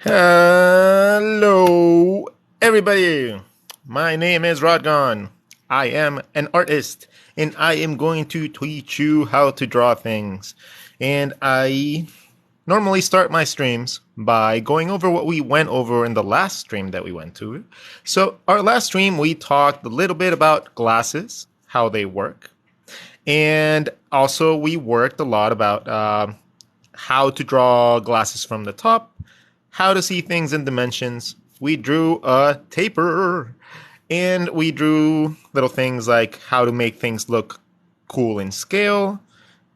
Hello, everybody. My name is Rodgon. I am an artist, and I am going to teach you how to draw things. And I normally start my streams by going over what we went over in the last stream that we went to. So, our last stream, we talked a little bit about glasses, how they work, and also we worked a lot about how to draw glasses from the top, how to see things in dimensions. We drew a taper, and we drew little things like how to make things look cool in scale,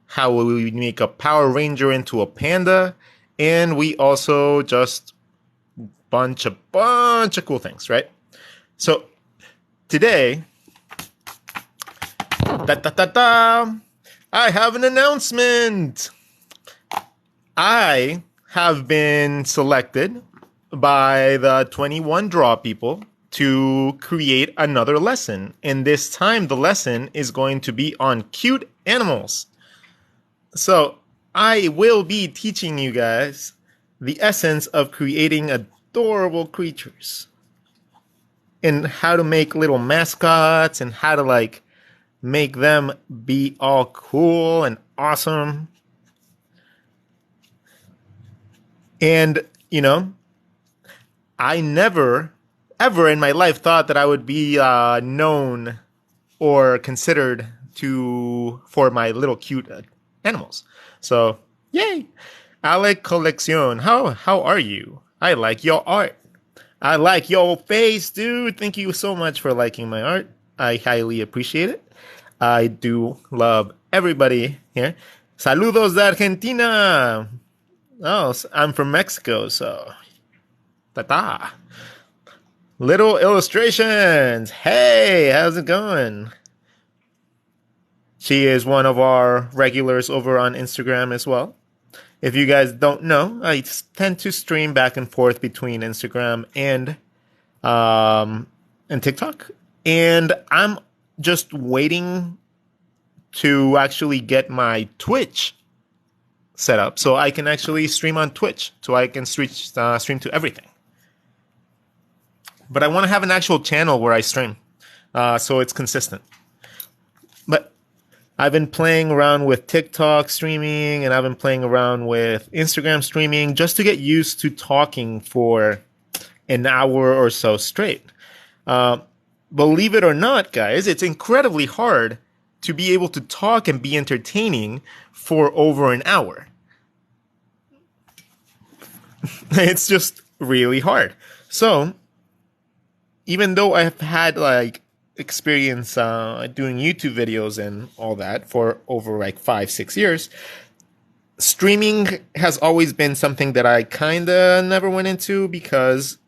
how we make a Power Ranger into a panda, and we also just bunch of cool things, right? So today, I have an announcement. I have been selected by the 21 Draw people to create another lesson. And this time, the lesson is going to be on cute animals. So, I will be teaching you guys the essence of creating adorable creatures and how to make little mascots and how to make them be all cool and awesome. And, I never, ever in my life thought that I would be known or considered for my little cute animals. So, yay! Alec Coleccion, how are you? I like your art. I like your face, dude. Thank you so much for liking my art. I highly appreciate it. I do love everybody here. Saludos de Argentina. Oh, I'm from Mexico, so ta-ta. Little illustrations. Hey, how's it going? She is one of our regulars over on Instagram as well. If you guys don't know, I tend to stream back and forth between Instagram and TikTok, and I'm just waiting to actually get my Twitch set up so I can actually stream on Twitch, so I can stream to everything. But I want to have an actual channel where I stream, so it's consistent. But I've been playing around with TikTok streaming, and I've been playing around with Instagram streaming just to get used to talking for an hour or so straight. Believe it or not, guys, it's incredibly hard to be able to talk and be entertaining for over an hour. It's just really hard. So, even though I've had experience doing YouTube videos and all that for over 5-6 years, streaming has always been something that I kind of never went into because,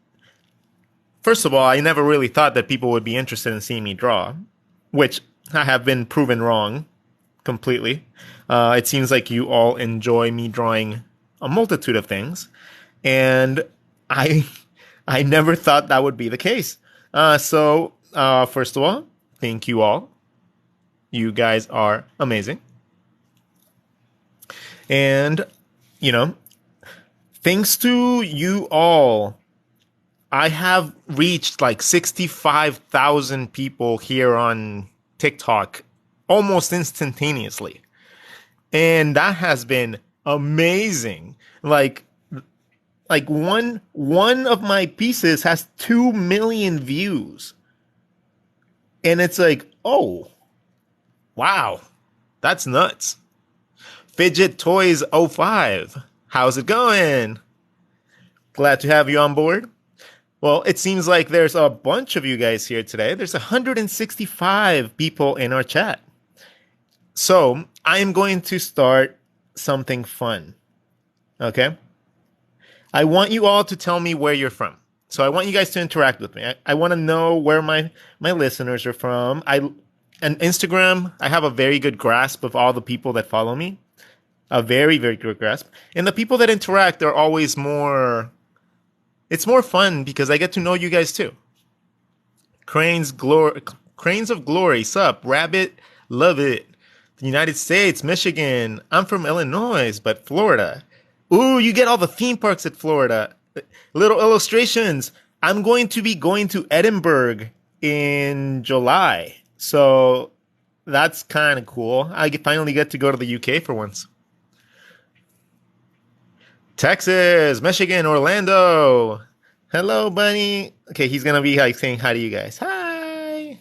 first of all, I never really thought that people would be interested in seeing me draw, which I have been proven wrong completely. It seems like you all enjoy me drawing a multitude of things, and I never thought that would be the case. So first of all, thank you all. You guys are amazing. And, thanks to you all, I have reached 65,000 people here on TikTok almost instantaneously. And that has been amazing. Like one of my pieces has 2 million views. And it's oh, wow, that's nuts. Fidget Toys 05, how's it going? Glad to have you on board. Well, it seems like there's a bunch of you guys here today. There's 165 people in our chat. So I am going to start something fun. Okay? I want you all to tell me where you're from. So I want you guys to interact with me. I want to know where my listeners are from. And Instagram, I have a very good grasp of all the people that follow me. A very, very good grasp. And the people that interact are always more... It's more fun because I get to know you guys too. Cranes of Glory, sup? Rabbit, love it. The United States, Michigan. I'm from Illinois, but Florida. Ooh, you get all the theme parks at Florida. Little illustrations. I'm going to be going to Edinburgh in July. So that's kind of cool. Finally get to go to the UK for once. Texas, Michigan, Orlando. Hello, Bunny. Okay, he's gonna be like saying hi to you guys. Hi.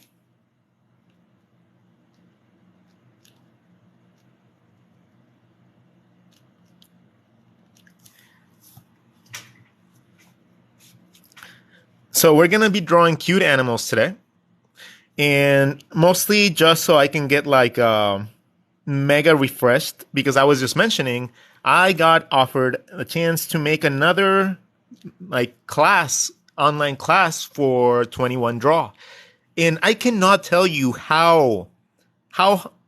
So we're gonna be drawing cute animals today, and mostly just so I can get like mega refreshed because I was just mentioning I got offered a chance to make another like class, online class for 21 Draw. And I cannot tell you how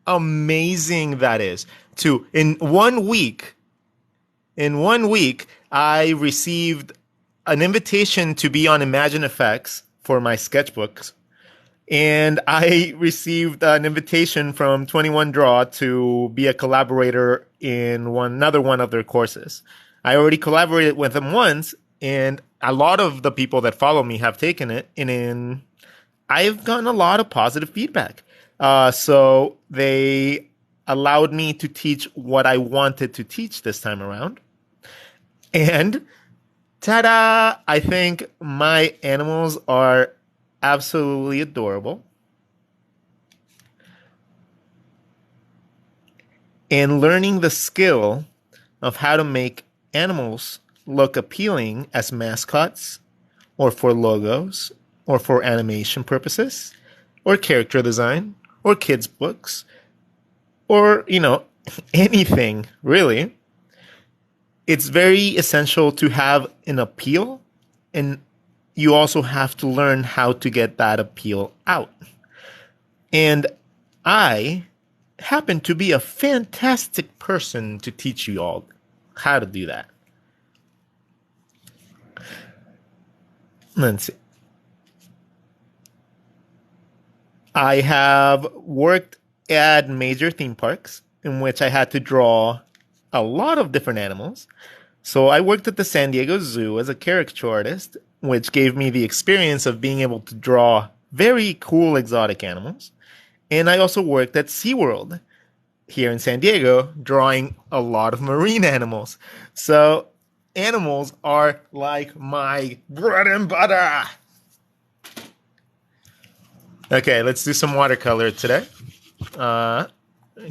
amazing that is. To in 1 week I received an invitation to be on Imagine Effects for my sketchbooks, and I received an invitation from 21 Draw to be a collaborator in another one of their courses. I already collaborated with them once, and a lot of the people that follow me have taken it, and I've gotten a lot of positive feedback. So they allowed me to teach what I wanted to teach this time around. And ta-da! I think my animals are absolutely adorable. And learning the skill of how to make animals look appealing as mascots or for logos or for animation purposes or character design or kids books or, anything really. It's very essential to have an appeal, and you also have to learn how to get that appeal out. And I happen to be a fantastic person to teach you all how to do that. Let's see. I have worked at major theme parks in which I had to draw a lot of different animals. So I worked at the San Diego Zoo as a caricature artist, which gave me the experience of being able to draw very cool exotic animals. And I also worked at SeaWorld here in San Diego, drawing a lot of marine animals. So animals are like my bread and butter. Okay, let's do some watercolor today. I'm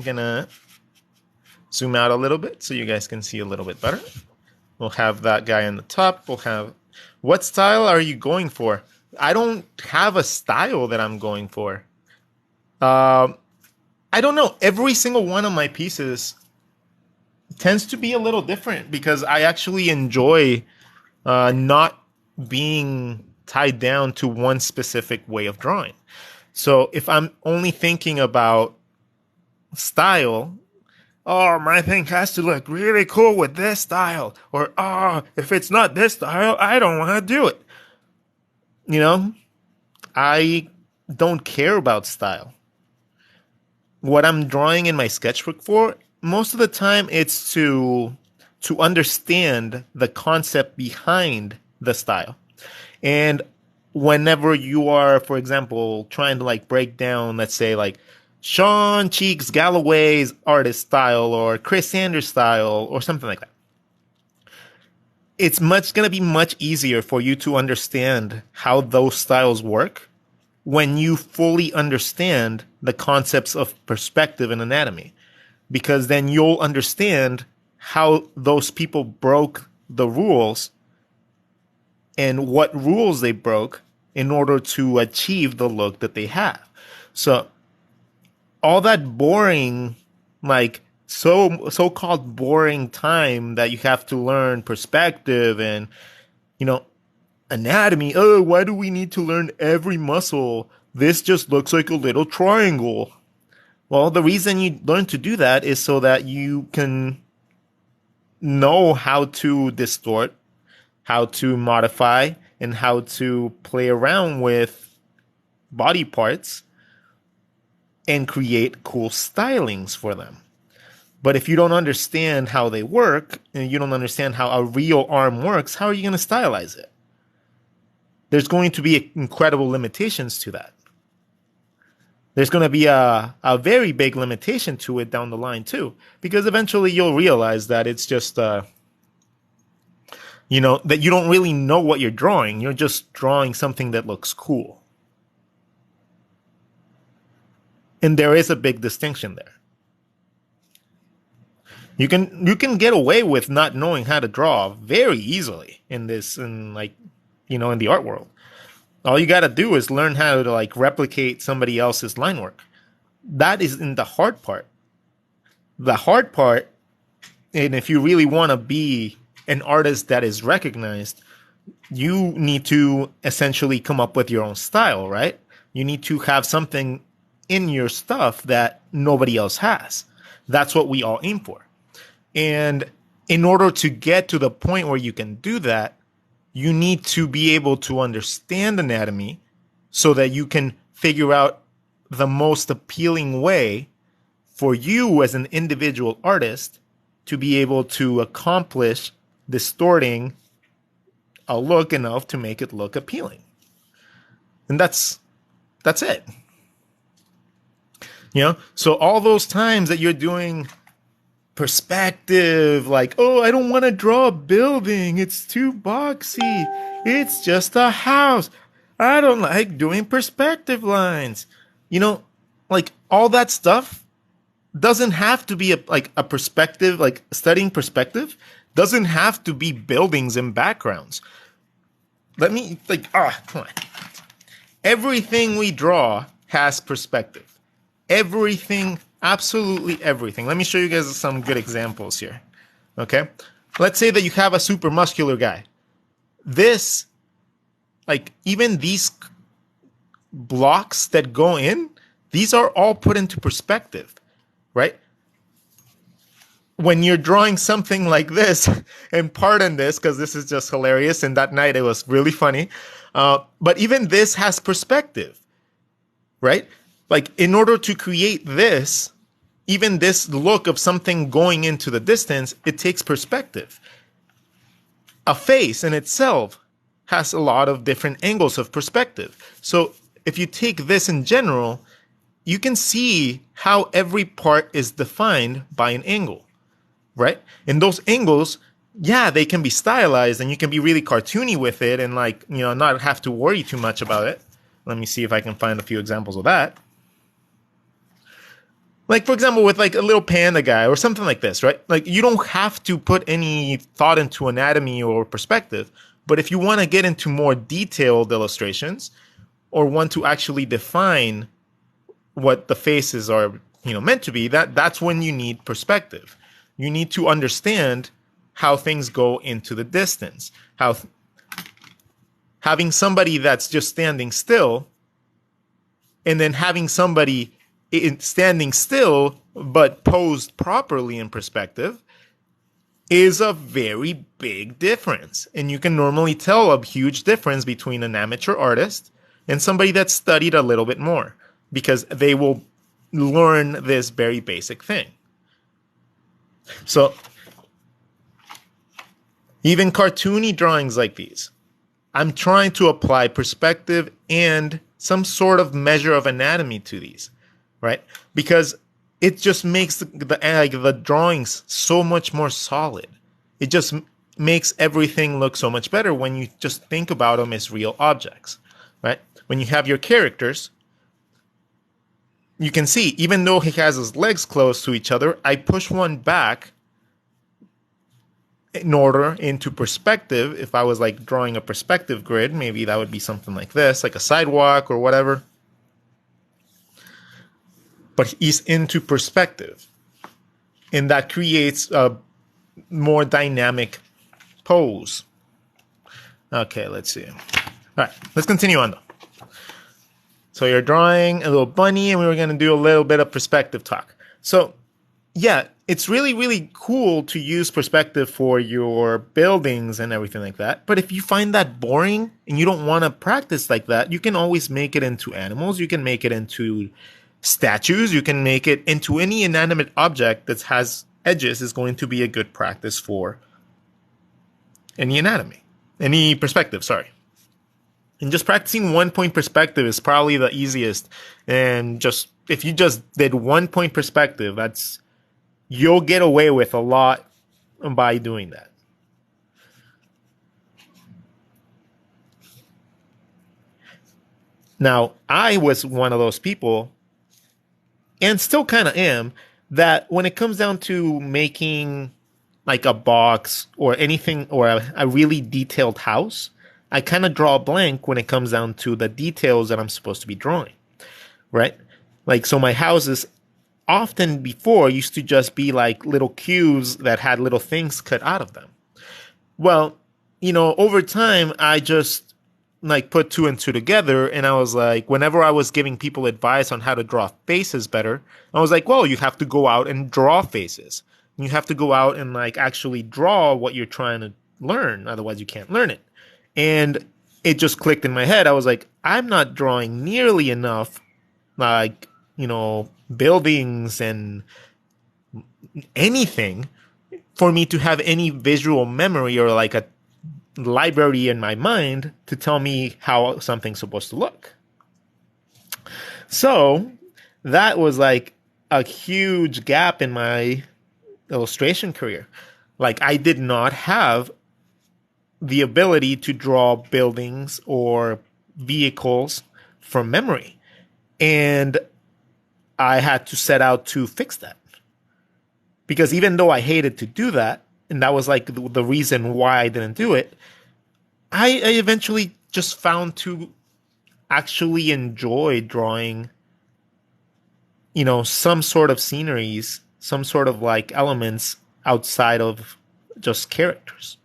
gonna zoom out a little bit so you guys can see a little bit better. We'll have that guy on the top. We'll have, what style are you going for? I don't have a style that I'm going for. I don't know. Every single one of my pieces tends to be a little different because I actually enjoy not being tied down to one specific way of drawing. So if I'm only thinking about style, oh, my thing has to look really cool with this style. Or, oh, if it's not this style, I don't want to do it. I don't care about style. What I'm drawing in my sketchbook for, most of the time it's to understand the concept behind the style. And whenever you are, for example, trying to like break down, let's say like Sean Cheeks Galloway's artist style or Chris Sanders style or something like that, it's going to be much easier for you to understand how those styles work when you fully understand the concepts of perspective and anatomy, because then you'll understand how those people broke the rules and what rules they broke in order to achieve the look that they have. So all that boring, like so-called boring time that you have to learn perspective and, anatomy. Oh, why do we need to learn every muscle? This just looks like a little triangle. Well, the reason you learn to do that is so that you can know how to distort, how to modify, and how to play around with body parts and create cool stylings for them. But if you don't understand how they work and you don't understand how a real arm works, how are you going to stylize it? There's going to be incredible limitations to that. There's going to be a very big limitation to it down the line too, because eventually you'll realize that it's just, that you don't really know what you're drawing. You're just drawing something that looks cool. And there is a big distinction there. You can get away with not knowing how to draw very easily in the art world. All you got to do is learn how to like replicate somebody else's line work. That isn't the hard part. The hard part, and if you really want to be an artist that is recognized, you need to essentially come up with your own style, right? You need to have something in your stuff that nobody else has. That's what we all aim for. And in order to get to the point where you can do that, you need to be able to understand anatomy so that you can figure out the most appealing way for you as an individual artist to be able to accomplish distorting a look enough to make it look appealing. And that's it. So all those times that you're doing perspective, like, oh, I don't want to draw a building, it's too boxy, it's just a house, I don't like doing perspective lines, like all that stuff doesn't have to be a perspective, like studying perspective doesn't have to be buildings and backgrounds. Come on. Everything we draw has perspective. Everything, absolutely everything. Let me show you guys some good examples here. Okay? Let's say that you have a super muscular guy. This, even these blocks that go in, these are all put into perspective, right? When you're drawing something like this, and pardon this because this is just hilarious, and that night it was really funny, but even this has perspective, right? Like, in order to create this, even this look of something going into the distance, it takes perspective. A face in itself has a lot of different angles of perspective. So if you take this in general, you can see how every part is defined by an angle, right? And those angles, yeah, they can be stylized and you can be really cartoony with it and not have to worry too much about it. Let me see if I can find a few examples of that. Like, for example, with a little panda guy or something like this, right? Like, you don't have to put any thought into anatomy or perspective. But if you want to get into more detailed illustrations or want to actually define what the faces are, meant to be, that's when you need perspective. You need to understand how things go into the distance. Having somebody that's just standing still and then having somebody standing still but posed properly in perspective is a very big difference. And you can normally tell a huge difference between an amateur artist and somebody that's studied a little bit more, because they will learn this very basic thing. So even cartoony drawings like these, I'm trying to apply perspective and some sort of measure of anatomy to these, right? Because it just makes the drawings so much more solid. It just makes everything look so much better when you just think about them as real objects, right? When you have your characters, you can see, even though he has his legs close to each other, I push one back in order into perspective. If I was drawing a perspective grid, maybe that would be something like this, like a sidewalk or whatever. But he's into perspective, and that creates a more dynamic pose. Okay, let's see. All right, let's continue on though. So you're drawing a little bunny, and we were going to do a little bit of perspective talk. So yeah, it's really, really cool to use perspective for your buildings and everything like that. But if you find that boring and you don't want to practice like that, you can always make it into animals. You can make it into statues. You can make it into any inanimate object that has edges is going to be a good practice for any anatomy, any perspective, sorry. And just practicing 1 point perspective is probably the easiest. And just if you just did 1 point perspective, you'll get away with a lot by doing that. Now, I was one of those people, and still kind of am, that when it comes down to making like a box or anything or a really detailed house, I kind of draw a blank when it comes down to the details that I'm supposed to be drawing, right? Like, so my houses often before used to just be like little cubes that had little things cut out of them. Well, over time, I just like put two and two together, and I was like, whenever I was giving people advice on how to draw faces better, I was like, well, you have to go out and draw faces. You have to go out and like actually draw what you're trying to learn. Otherwise, you can't learn it. And it just clicked in my head. I was like, I'm not drawing nearly enough, like, buildings and anything for me to have any visual memory or like a library in my mind to tell me how something's supposed to look. So that was like a huge gap in my illustration career. Like, I did not have the ability to draw buildings or vehicles from memory. And I had to set out to fix that. Because even though I hated to do that, and that was like the reason why I didn't do it, I eventually just found to actually enjoy drawing, some sort of sceneries, some sort of like elements outside of just characters.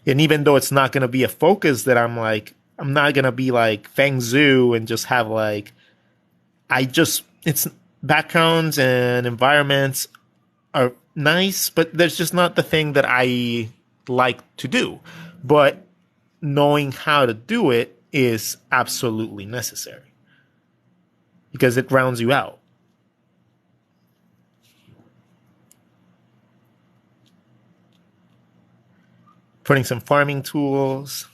And even though it's not going to be a focus that I'm not going to be like Feng Zhu and just have like, it's backgrounds and environments are nice, but there's just not the thing that I like to do. But knowing how to do it is absolutely necessary because it rounds you out. Putting some farming tools,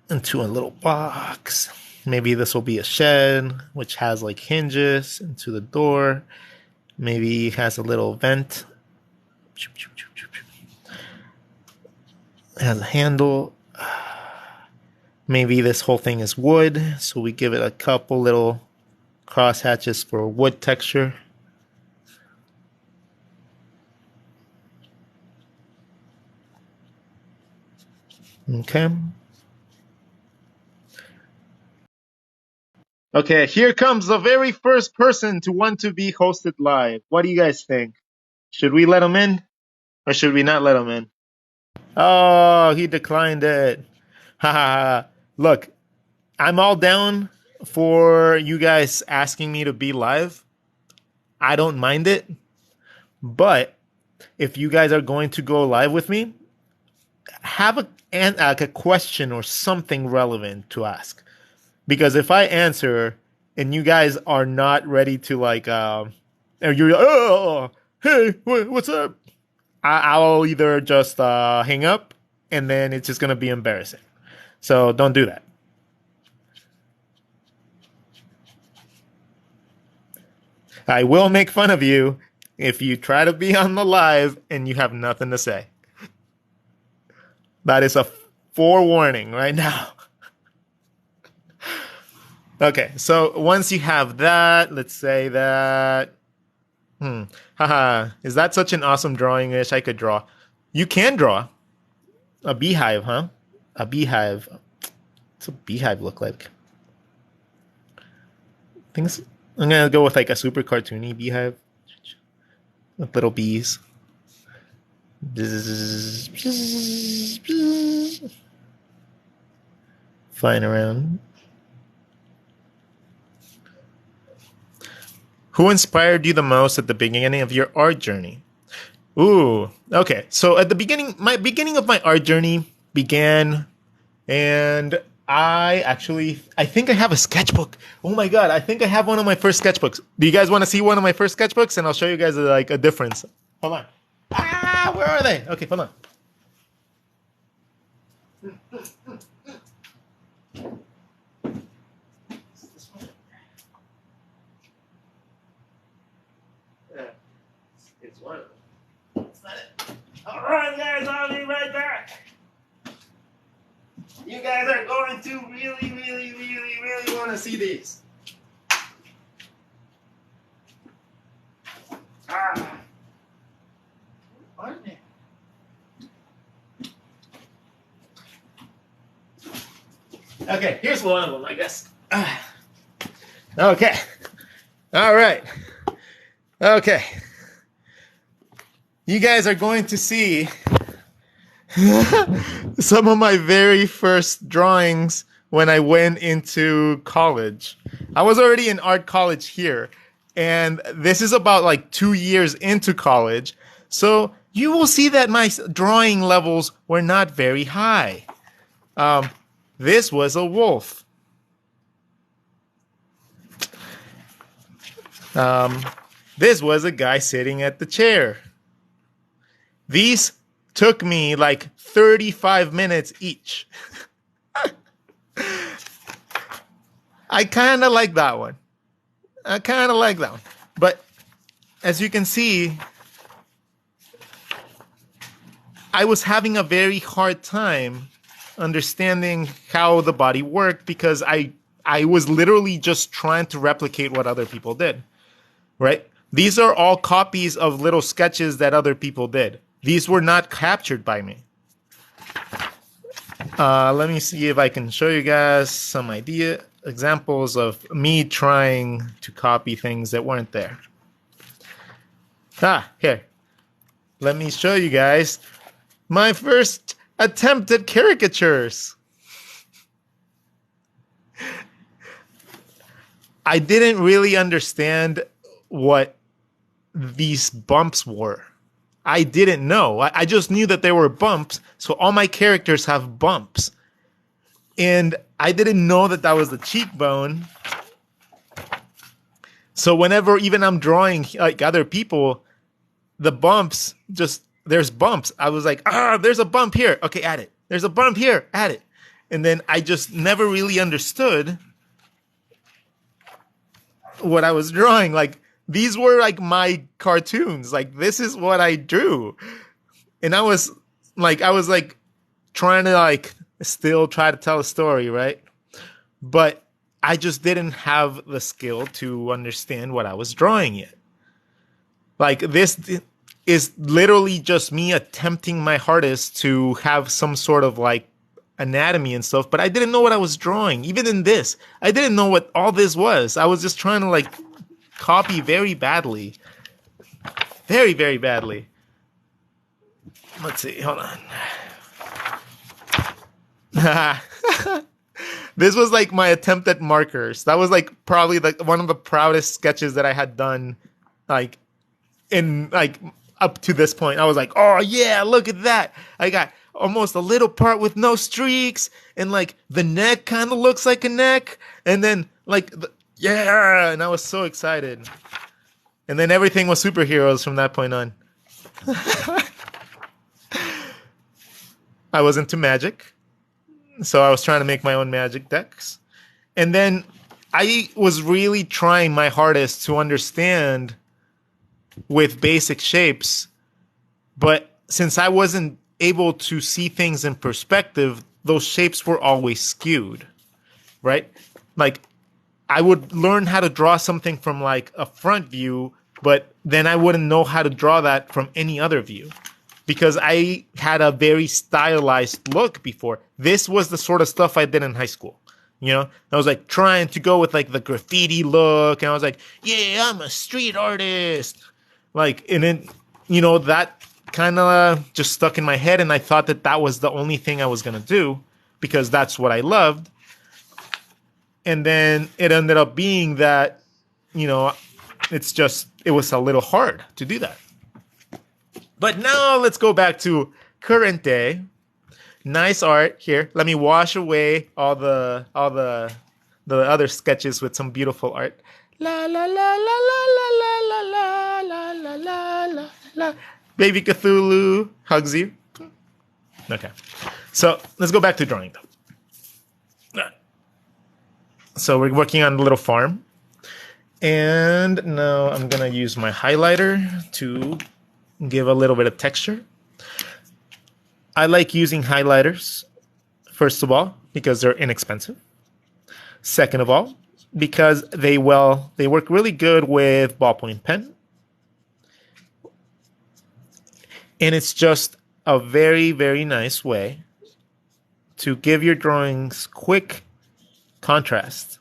into a little box. Maybe this will be a shed, which has like hinges into the door. Maybe it has a little vent. It has a handle. Maybe this whole thing is wood, so we give it a couple little cross hatches for wood texture. Okay. Okay, here comes the very first person to want to be hosted live. What do you guys think? Should we let him in? Or should we not let him in? Oh, he declined it. Ha ha ha. Look, I'm all down for you guys asking me to be live. I don't mind it. But if you guys are going to go live with me, have a question or something relevant to ask. Because if I answer and you guys are not ready to like, and you're like, oh, hey, what's up? I'll either just hang up and then it's just going to be embarrassing. So don't do that. I will make fun of you if you try to be on the live and you have nothing to say. That is a forewarning right now. Okay, so once you have that, let's say that. Haha, is that such an awesome drawing? I wish I could draw. You can draw a beehive, huh? A beehive. What's a beehive look like? I'm gonna go with like a super cartoony beehive with little bees. Flying around. Who inspired you the most at the beginning of your art journey? Ooh, okay. So at the beginning, my art journey began, and I think I have a sketchbook. Oh my god, I think I have one of my first sketchbooks. Do you guys want to see one of my first sketchbooks? And I'll show you guys like a difference. Hold on. Ah, where are they? Okay, hold on. Yeah, it's one of them. It's not it. All right, guys, I'll be right back. You guys are going to really want to see these. Ah. Aren't they? Okay, here's one of them, I guess. Okay. All right. Okay. You guys are going to see some of my very first drawings when I went into college. I was already in art college here, and this is about like 2 years into college. So you will see that my drawing levels were not very high. This was a wolf. This was a guy sitting at the chair. These took me like 35 minutes each. I kind of like that one. But as you can see, I was having a very hard time understanding how the body worked because I was literally just trying to replicate what other people did, right? These are all copies of little sketches that other people did. These were not captured by me. Let me see if I can show you guys some examples of me trying to copy things that weren't there. Here. Let me show you guys my first attempt at caricatures. I didn't really understand what these bumps were. I didn't know. I just knew that there were bumps, so all my characters have bumps. And I didn't know that that was the cheekbone. So whenever even I'm drawing like other people, the bumps there's bumps. I was like, there's a bump here. Okay, add it. There's a bump here. Add it. And then I just never really understood what I was drawing. Like, these were like my cartoons. Like, this is what I drew. And I was like trying to like still try to tell a story, right? But I just didn't have the skill to understand what I was drawing yet. Like, this is literally just me attempting my hardest to have some sort of like anatomy and stuff, but I didn't know what I was drawing. Even in this, I didn't know what all this was. I was just trying to like copy very badly. Very, very badly. Let's see, hold on. This was like my attempt at markers. That was like probably like one of the proudest sketches that I had done, like in like up to this point. I was like, oh yeah, look at that. I got almost a little part with no streaks, and like the neck kind of looks like a neck, and then like yeah, and I was so excited. And then everything was superheroes from that point on. I was into magic, so I was trying to make my own magic decks. And then I was really trying my hardest to understand with basic shapes, but since I wasn't able to see things in perspective, those shapes were always skewed, right? Like, I would learn how to draw something from like a front view, but then I wouldn't know how to draw that from any other view because I had a very stylized look before. This was the sort of stuff I did in high school. You know, I was like trying to go with like the graffiti look, and I was like, yeah, I'm a street artist. Like, and then, you know, that kind of just stuck in my head, and I thought that that was the only thing I was going to do because that's what I loved. And then it ended up being that, you know, it was a little hard to do that. But now let's go back to current day. Nice art here. Let me wash away all the other sketches with some beautiful art. La la la la la la la la la la la la la. Baby Cthulhu hugs you. Okay, so let's go back to drawing though. So we're working on a little farm, and now I'm gonna use my highlighter to give a little bit of texture. I like using highlighters, first of all, because they're inexpensive. Second of all, because they work really good with ballpoint pen. And it's just a very, very nice way to give your drawings quick contrast.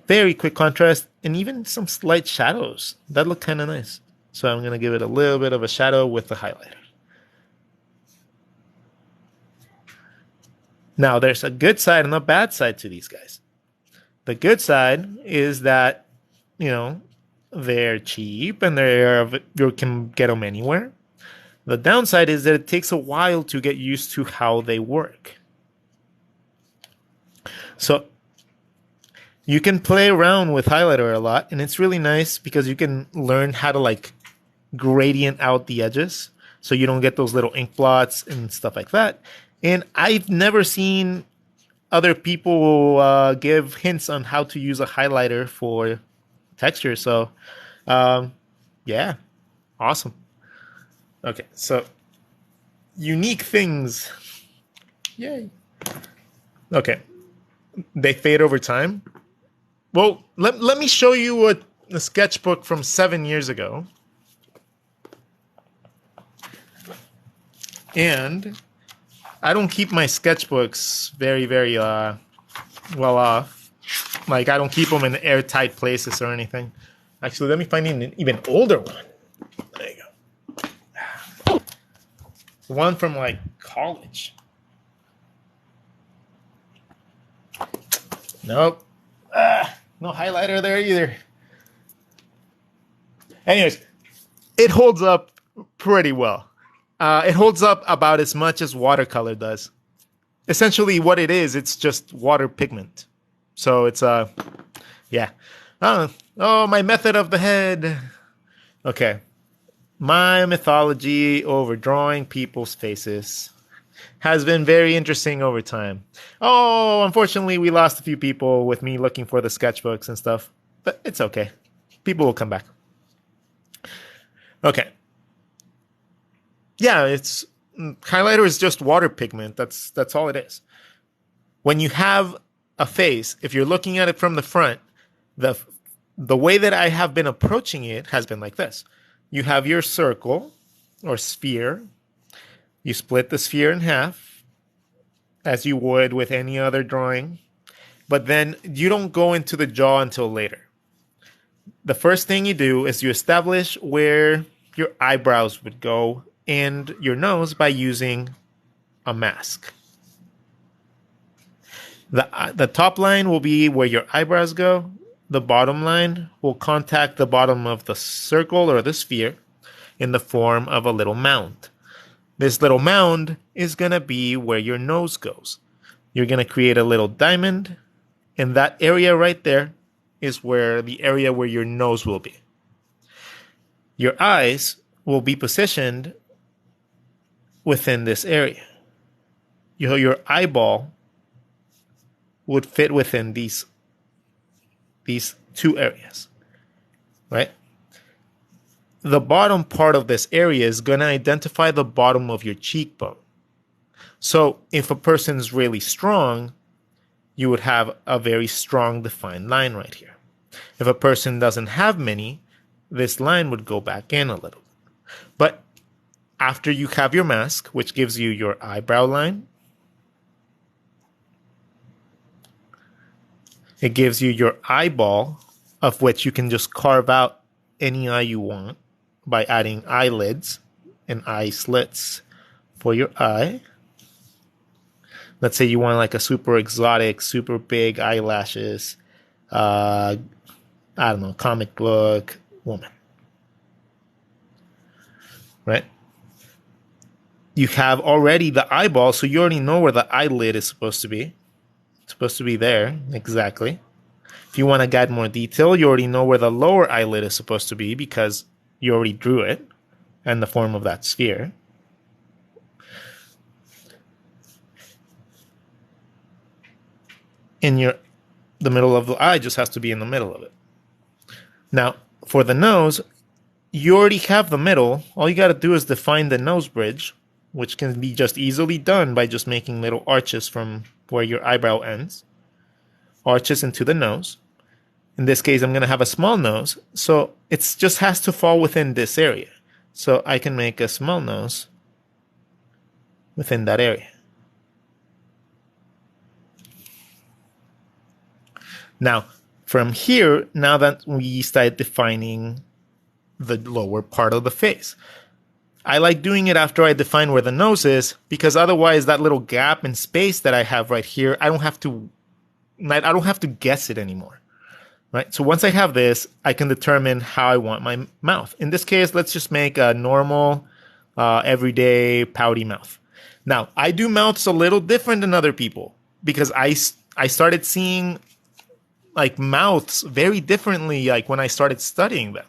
Very quick contrast, and even some slight shadows. That look kind of nice. So I'm going to give it a little bit of a shadow with the highlighter. Now, there's a good side and a bad side to these guys. The good side is that, you know, they're cheap and you can get them anywhere. The downside is that it takes a while to get used to how they work. So you can play around with highlighter a lot, and it's really nice because you can learn how to like gradient out the edges so you don't get those little ink blots and stuff like that. And I've never seen other people give hints on how to use a highlighter for texture. So, yeah, awesome. Okay, so unique things. Yay. Okay, they fade over time. Well, let me show you a sketchbook from 7 years ago. And I don't keep my sketchbooks very, very well off. Like, I don't keep them in airtight places or anything. Actually, let me find an even older one. There you go. The one from, like, college. Nope. No highlighter there either. Anyways, it holds up pretty well. It holds up about as much as watercolor does. Essentially, what it is, it's just water pigment. So it's yeah. Oh, my method of the head. Okay, my mythology over drawing people's faces has been very interesting over time. Oh, unfortunately, we lost a few people with me looking for the sketchbooks and stuff, but it's okay. People will come back. Okay. Yeah, it's highlighter is just water pigment. That's all it is. When you have a face, if you're looking at it from the front, the way that I have been approaching it has been like this. You have your circle or sphere. You split the sphere in half, as you would with any other drawing, but then you don't go into the jaw until later. The first thing you do is you establish where your eyebrows would go and your nose by using a mask. The top line will be where your eyebrows go. The bottom line will contact the bottom of the circle or the sphere in the form of a little mound. This little mound is going to be where your nose goes. You're going to create a little diamond, and that area right there is where the area where your nose will be. Your eyes will be positioned within this area. Your eyeball would fit within these two areas, right? The bottom part of this area is going to identify the bottom of your cheekbone. So if a person's really strong, you would have a very strong defined line right here. If a person doesn't have many, this line would go back in a little. But after you have your mask, which gives you your eyebrow line, it gives you your eyeball, of which you can just carve out any eye you want by adding eyelids and eye slits for your eye. Let's say you want like a super exotic, super big eyelashes, I don't know, comic book woman. Right? You have already the eyeball, so you already know where the eyelid is supposed to be. It's supposed to be there, exactly. If you want to get more detail, you already know where the lower eyelid is supposed to be because you already drew it and the form of that sphere. The middle of the eye just has to be in the middle of it. Now, for the nose, you already have the middle. All you got to do is define the nose bridge, which can be just easily done by just making little arches from where your eyebrow ends. Arches into the nose. In this case, I'm going to have a small nose, so it just has to fall within this area. So I can make a small nose within that area. Now, from here, now that we start defining the lower part of the face, I like doing it after I define where the nose is, because otherwise that little gap in space that I have right here, I don't have to guess it anymore. Right? So once I have this, I can determine how I want my mouth. In this case, let's just make a normal, everyday pouty mouth. Now, I do mouths a little different than other people because I started seeing like mouths very differently like when I started studying them.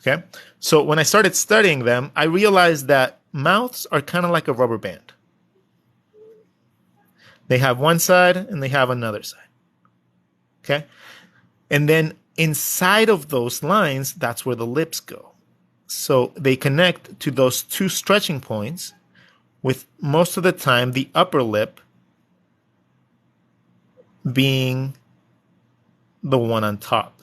Okay? So when I started studying them, I realized that mouths are kind of like a rubber band. They have one side and they have another side. Okay? And then inside of those lines, that's where the lips go. So they connect to those two stretching points, with most of the time the upper lip being the one on top.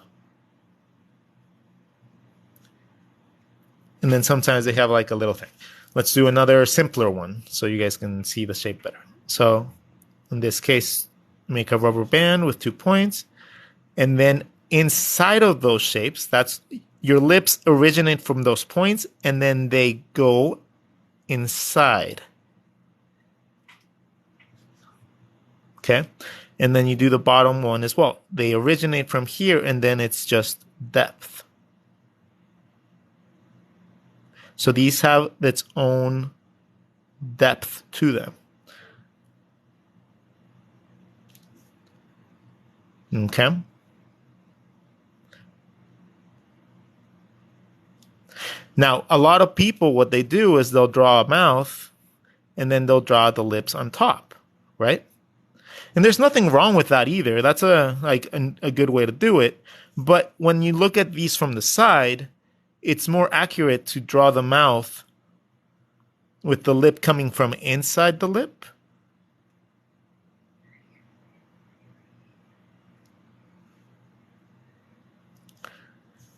And then sometimes they have like a little thing. Let's do another simpler one so you guys can see the shape better. So in this case, make a rubber band with 2 points. And then inside of those shapes, that's your lips originate from those points and then they go inside. Okay? And then you do the bottom one as well. They originate from here and then it's just depth. So these have its own depth to them. Okay? Now, a lot of people, what they do is they'll draw a mouth and then they'll draw the lips on top, right? And there's nothing wrong with that either. That's a good way to do it. But when you look at these from the side, it's more accurate to draw the mouth with the lip coming from inside the lip.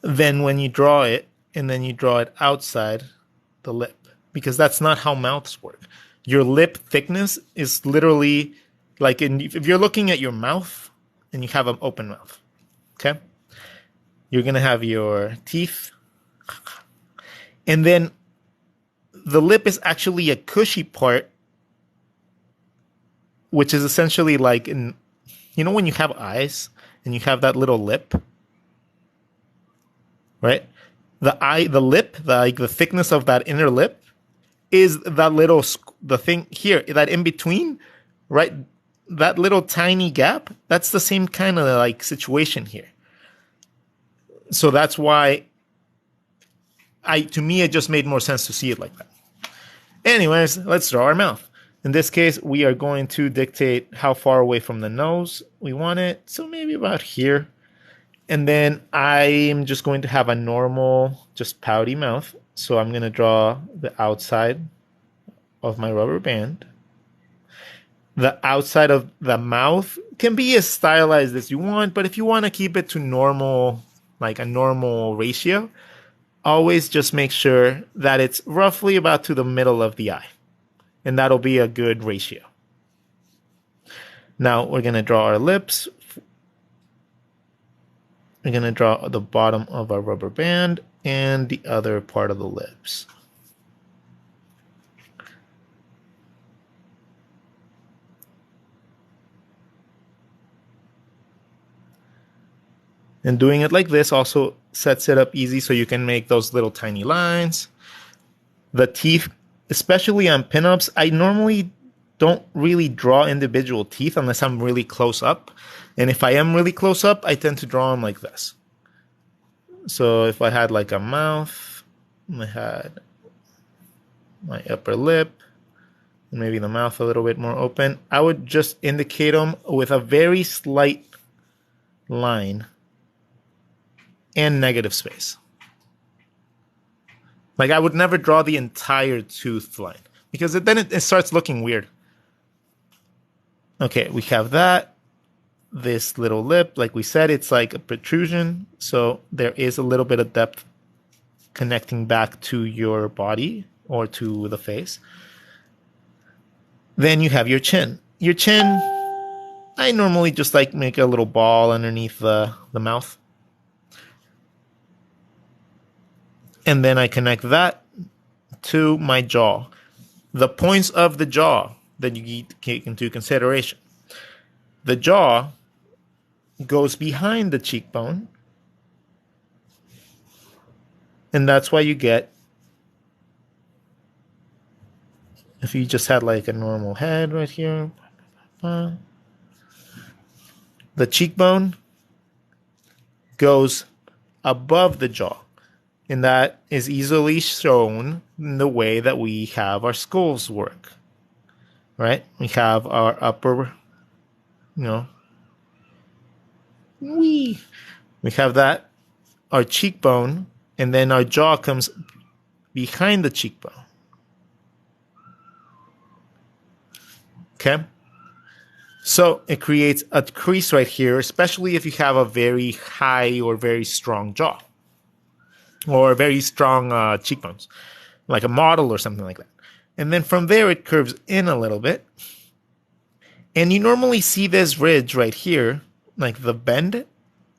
Then when you draw it, and then you draw it outside the lip, because that's not how mouths work. Your lip thickness is literally like if you're looking at your mouth and you have an open mouth, okay? You're going to have your teeth, and then the lip is actually a cushy part, which is essentially like when you have eyes and you have that little lip, right? The lip, the thickness of that inner lip is the thing here, that in between, right? That little tiny gap, that's the same kind of like situation here. So that's why to me, it just made more sense to see it like that. Anyways, let's draw our mouth. In this case, we are going to dictate how far away from the nose we want it. So maybe about here. And then I'm just going to have a normal, just pouty mouth. So I'm going to draw the outside of my rubber band. The outside of the mouth can be as stylized as you want, but if you want to keep it to normal, like a normal ratio, always just make sure that it's roughly about to the middle of the eye. And that'll be a good ratio. Now we're going to draw our lips. We're going to draw the bottom of our rubber band and the other part of the lips. And doing it like this also sets it up easy so you can make those little tiny lines. The teeth especially on pinups, I normally don't really draw individual teeth unless I'm really close up. And if I am really close up, I tend to draw them like this. So if I had like a mouth, I had my upper lip, maybe the mouth a little bit more open, I would just indicate them with a very slight line and negative space. Like I would never draw the entire tooth line because then it starts looking weird. Okay, we have that. This little lip, like we said, it's like a protrusion. So there is a little bit of depth connecting back to your body or to the face. Then you have your chin. Your chin, I normally just like make a little ball underneath the mouth. And then I connect that to my jaw. The points of the jaw that you need to take into consideration. The jaw goes behind the cheekbone. And that's why you get, if you just had like a normal head right here, the cheekbone goes above the jaw. And that is easily shown in the way that we have our skulls work. Right? We have our upper, we have that, our cheekbone, and then our jaw comes behind the cheekbone. Okay? So it creates a crease right here, especially if you have a very high or very strong jaw or very strong cheekbones, like a model or something like that. And then from there, it curves in a little bit. And you normally see this ridge right here, like the bend,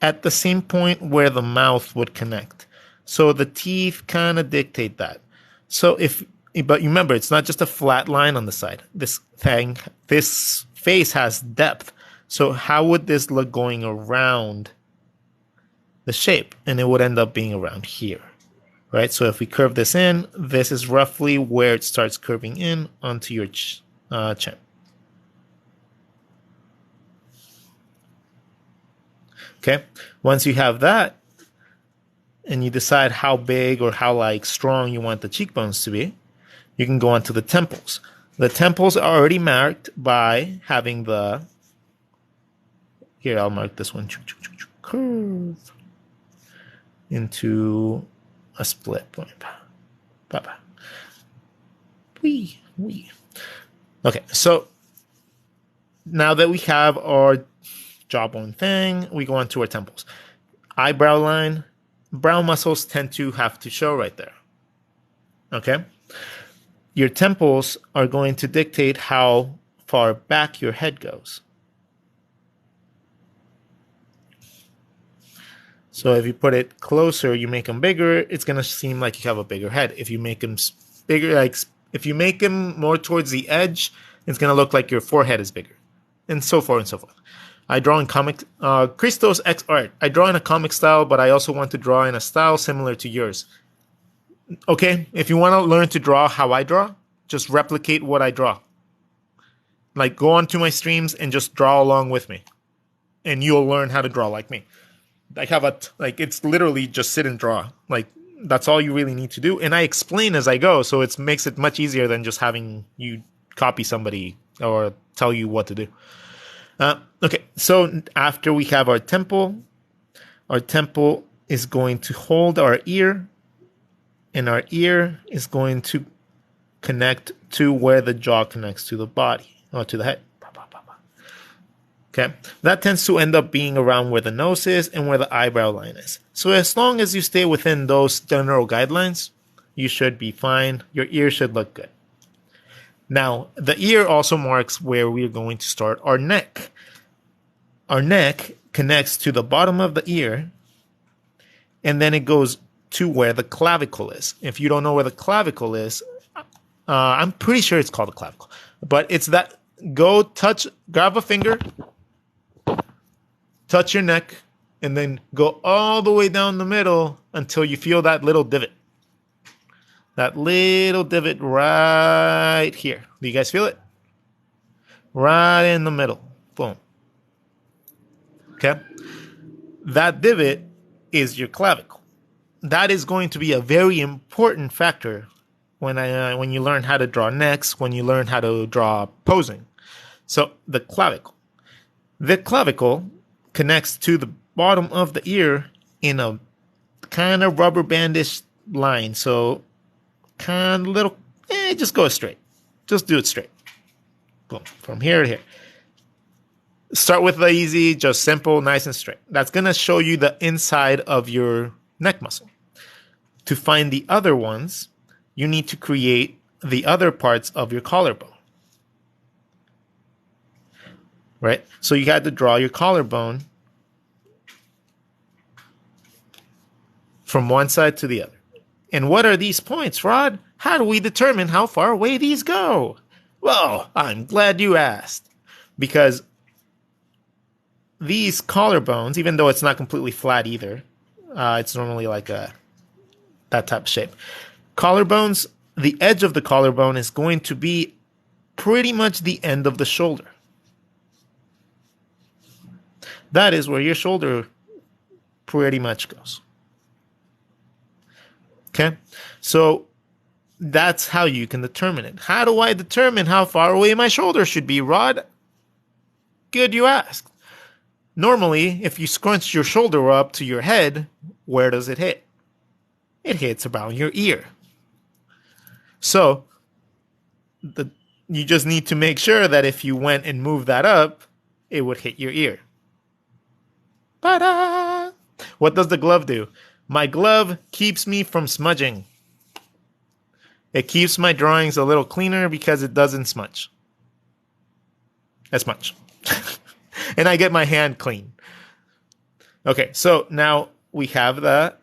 at the same point where the mouth would connect. So the teeth kind of dictate that. So but remember, it's not just a flat line on the side. This face has depth. So how would this look going around the shape? And it would end up being around here, right? So if we curve this in, this is roughly where it starts curving in onto your chin. Okay, once you have that, and you decide how big or how like strong you want the cheekbones to be, you can go on to the temples. The temples are already marked by having the, here I'll mark this one, curve into a split point. Okay, so now that we have our jawbone thing, we go on to our temples. Eyebrow line, brow muscles tend to have to show right there. Okay? Your temples are going to dictate how far back your head goes. So if you put it closer, you make them bigger, it's going to seem like you have a bigger head. If you make them bigger, like if you make them more towards the edge, it's going to look like your forehead is bigger. And so forth and so forth. I draw in comic, Christos X art. I draw in a comic style, but I also want to draw in a style similar to yours. Okay, if you want to learn to draw how I draw, just replicate what I draw. Like go onto my streams and just draw along with me. And you'll learn how to draw like me. I have it's literally just sit and draw. Like that's all you really need to do. And I explain as I go, so it makes it much easier than just having you copy somebody or tell you what to do. Okay, so after we have our temple is going to hold our ear, and our ear is going to connect to where the jaw connects to the body, or to the head. Okay, that tends to end up being around where the nose is and where the eyebrow line is. So as long as you stay within those general guidelines, you should be fine. Your ear should look good. Now, the ear also marks where we're going to start our neck. Our neck connects to the bottom of the ear, and then it goes to where the clavicle is. If you don't know where the clavicle is, I'm pretty sure it's called the clavicle. But it's that, grab a finger, touch your neck, and then go all the way down the middle until you feel that little divot. That little divot right here. Do you guys feel it? Right in the middle. Boom. Okay? That divot is your clavicle. That is going to be a very important factor when you learn how to draw necks, when you learn how to draw posing. So the clavicle. The clavicle connects to the bottom of the ear in a kind of rubber bandish line. So kind of little, just go straight. Just do it straight. Boom. From here to here. Start with the easy, just simple, nice and straight. That's going to show you the inside of your neck muscle. To find the other ones, you need to create the other parts of your collarbone. Right? So you had to draw your collarbone from one side to the other. And what are these points, Rod? How do we determine how far away these go? Well, I'm glad you asked. Because these collarbones, even though it's not completely flat either, it's normally like that type of shape. Collarbones, the edge of the collarbone is going to be pretty much the end of the shoulder. That is where your shoulder pretty much goes. Okay? So that's how you can determine it. How do I determine how far away my shoulder should be, Rod? Good you asked. Normally, if you scrunch your shoulder up to your head, where does it hit? It hits around your ear. So you just need to make sure that if you went and moved that up, it would hit your ear. Ta-da! What does the glove do? My glove keeps me from smudging. It keeps my drawings a little cleaner because it doesn't smudge. As much. And I get my hand clean. Okay, so now we have the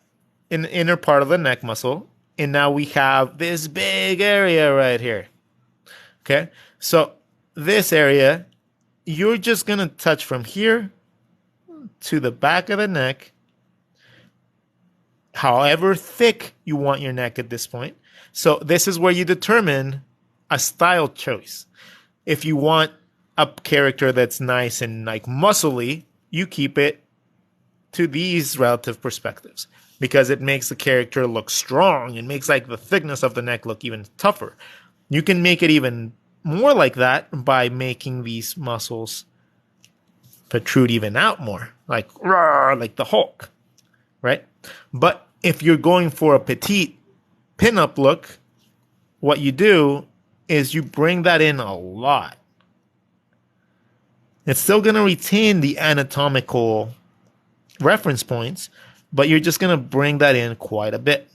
inner part of the neck muscle. And now we have this big area right here. Okay, so this area, you're just going to touch from here to the back of the neck, however thick you want your neck at this point. So this is where you determine a style choice. If you want a character that's nice and like muscly, you keep it to these relative perspectives because it makes the character look strong. It makes like the thickness of the neck look even tougher. You can make it even more like that by making these muscles protrude even out more, like rawr, like the Hulk, right? But if you're going for a petite pinup look, what you do is you bring that in a lot. It's still going to retain the anatomical reference points, but you're just going to bring that in quite a bit.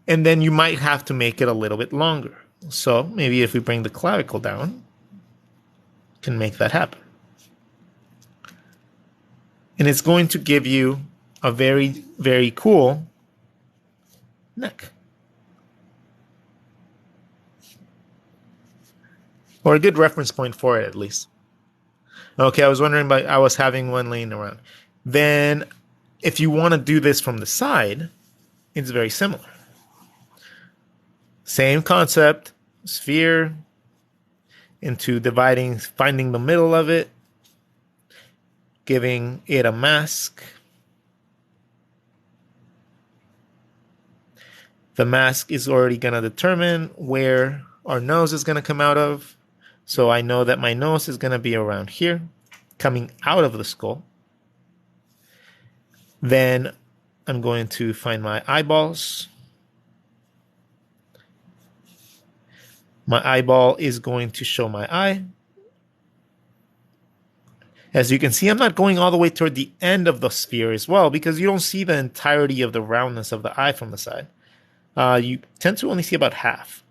And then you might have to make it a little bit longer. So maybe if we bring the clavicle down, can make that happen. And it's going to give you a very, very cool neck. Or a good reference point for it, at least. Okay, I was wondering, but I was having one laying around. Then, if you want to do this from the side, it's very similar. Same concept, sphere, into dividing, finding the middle of it, giving it a mask. The mask is already going to determine where our nose is going to come out of. So I know that my nose is going to be around here, coming out of the skull. Then I'm going to find my eyeballs. My eyeball is going to show my eye. As you can see, I'm not going all the way toward the end of the sphere as well because you don't see the entirety of the roundness of the eye from the side. You tend to only see about half,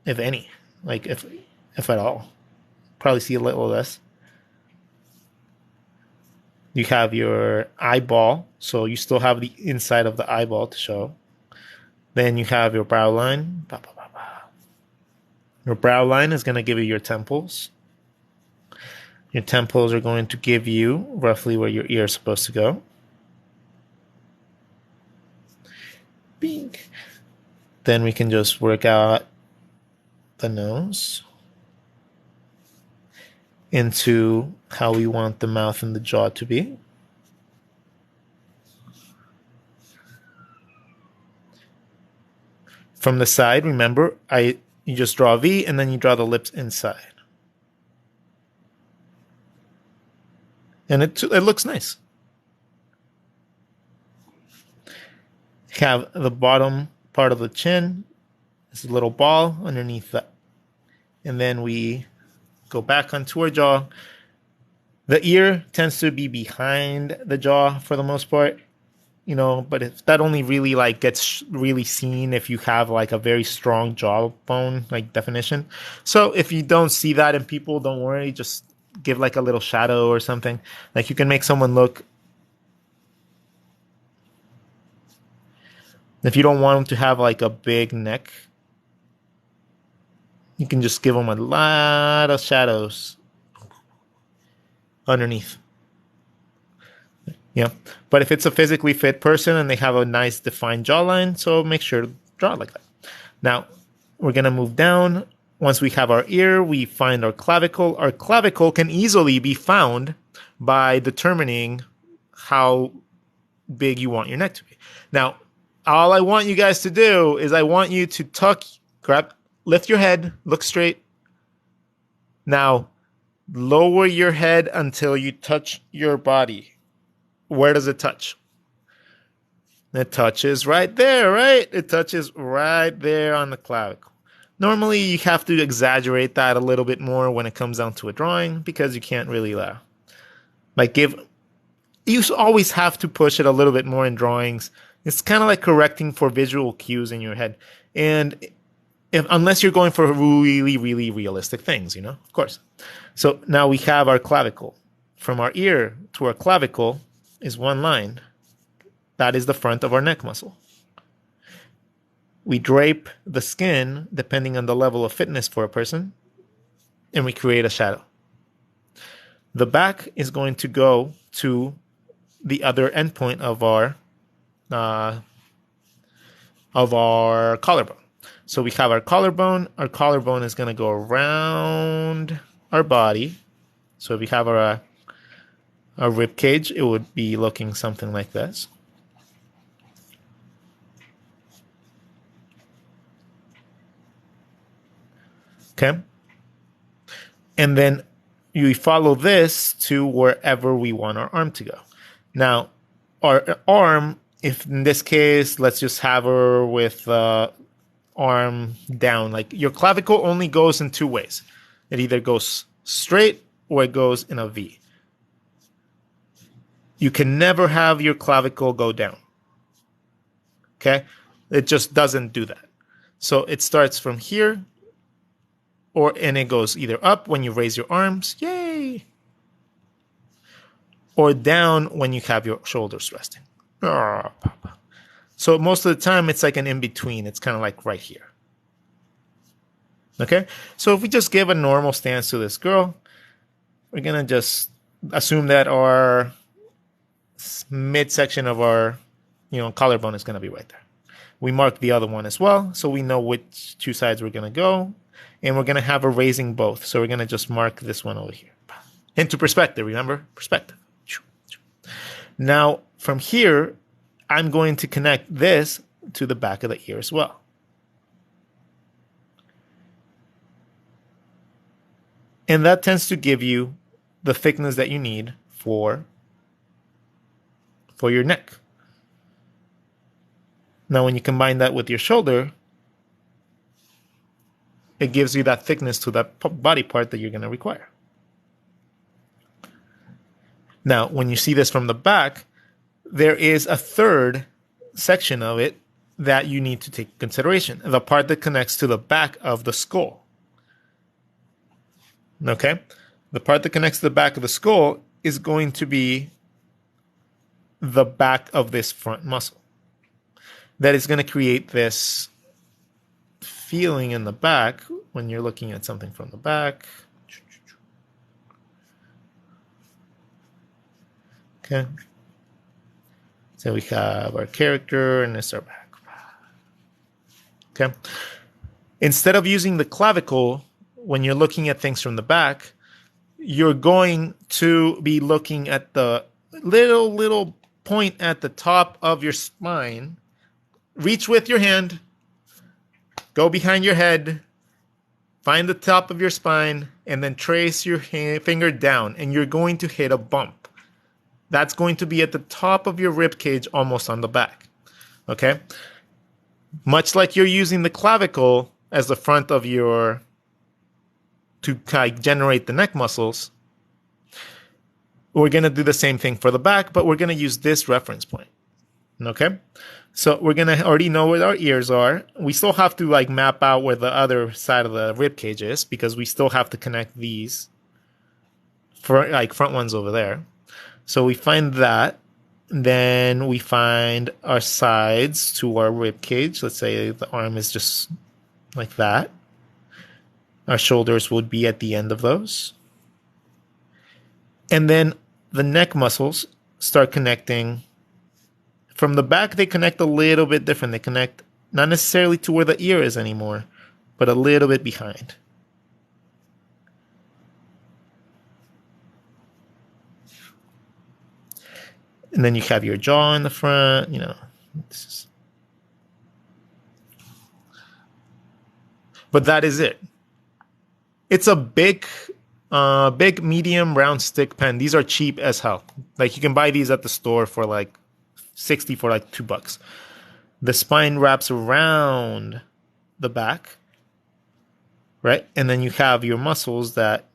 if any, like if at all. Probably see a little less. You have your eyeball, so you still have the inside of the eyeball to show. Then you have your brow line. Your brow line is going to give you your temples. Your temples are going to give you roughly where your ear is supposed to go. Bing. Then we can just work out the nose into how we want the mouth and the jaw to be. From the side, remember, you just draw a V and then you draw the lips inside. And it looks nice. Have the bottom part of the chin, this little ball underneath that. And then we go back onto our jaw. The ear tends to be behind the jaw for the most part, you know, but if that only really like gets really seen if you have like a very strong jawbone like definition. So if you don't see that in people, don't worry, just give like a little shadow or something. Like you can make someone look, if you don't want them to have like a big neck, you can just give them a lot of shadows underneath. Yeah. But if it's a physically fit person and they have a nice defined jawline, so make sure to draw it like that. Now, we're going to move down. Once we have our ear, we find our clavicle. Our clavicle can easily be found by determining how big you want your neck to be. Now, all I want you guys to do is I want you to lift your head, look straight. Now, lower your head until you touch your body. Where does it touch? It touches right there, right? It touches right there on the clavicle. Normally, you have to exaggerate that a little bit more when it comes down to a drawing because you can't really you always have to push it a little bit more in drawings. It's kind of like correcting for visual cues in your head. And unless you're going for really, really realistic things, you know, of course. So now we have our clavicle. From our ear to our clavicle is one line. That is the front of our neck muscle. We drape the skin depending on the level of fitness for a person, and we create a shadow. The back is going to go to the other endpoint of our collarbone. So we have our collarbone. Our collarbone is going to go around our body. So if we have our rib cage, it would be looking something like this. Okay. And then you follow this to wherever we want our arm to go. Now, our arm, if in this case, let's just have her with arm down. Like your clavicle only goes in two ways. It either goes straight or it goes in a V. You can never have your clavicle go down. Okay? It just doesn't do that. So it starts from here, and it goes either up when you raise your arms, yay, or down when you have your shoulders resting. So most of the time, it's like an in-between. It's kind of like right here. Okay? So if we just give a normal stance to this girl, we're going to just assume that our midsection of our collarbone is going to be right there. We mark the other one as well, so we know which two sides we're going to go. And we're going to have her raising both. So we're going to just mark this one over here. Into perspective, remember? Perspective. Now, from here, I'm going to connect this to the back of the ear as well. And that tends to give you the thickness that you need for your neck. Now, when you combine that with your shoulder, it gives you that thickness to that body part that you're going to require. Now, when you see this from the back, there is a third section of it that you need to take consideration. The part that connects to the back of the skull. Okay? The part that connects to the back of the skull is going to be the back of this front muscle. That is going to create this feeling in the back when you're looking at something from the back. Okay. So we have our character and this is our back. Okay. Instead of using the clavicle, when you're looking at things from the back, you're going to be looking at the little point at the top of your spine. Reach with your hand, go behind your head, find the top of your spine, and then trace your finger down, and you're going to hit a bump. That's going to be at the top of your rib cage, almost on the back. Okay? Much like you're using the clavicle as the front of your to generate the neck muscles, we're going to do the same thing for the back, but we're going to use this reference point. Okay? So we're going to already know where our ears are. We still have to like map out where the other side of the rib cage is, because we still have to connect these front ones over there. So we find that. Then we find our sides to our rib cage. Let's say the arm is just like that. Our shoulders would be at the end of those. And then the neck muscles start connecting. From the back, they connect a little bit different. They connect not necessarily to where the ear is anymore, but a little bit behind. And then you have your jaw in the front, you know. But that is it. It's a big, medium, round stick pen. These are cheap as hell. Like, you can buy these at the store for like 60 for like $2. The spine wraps around the back, right? And then you have your muscles that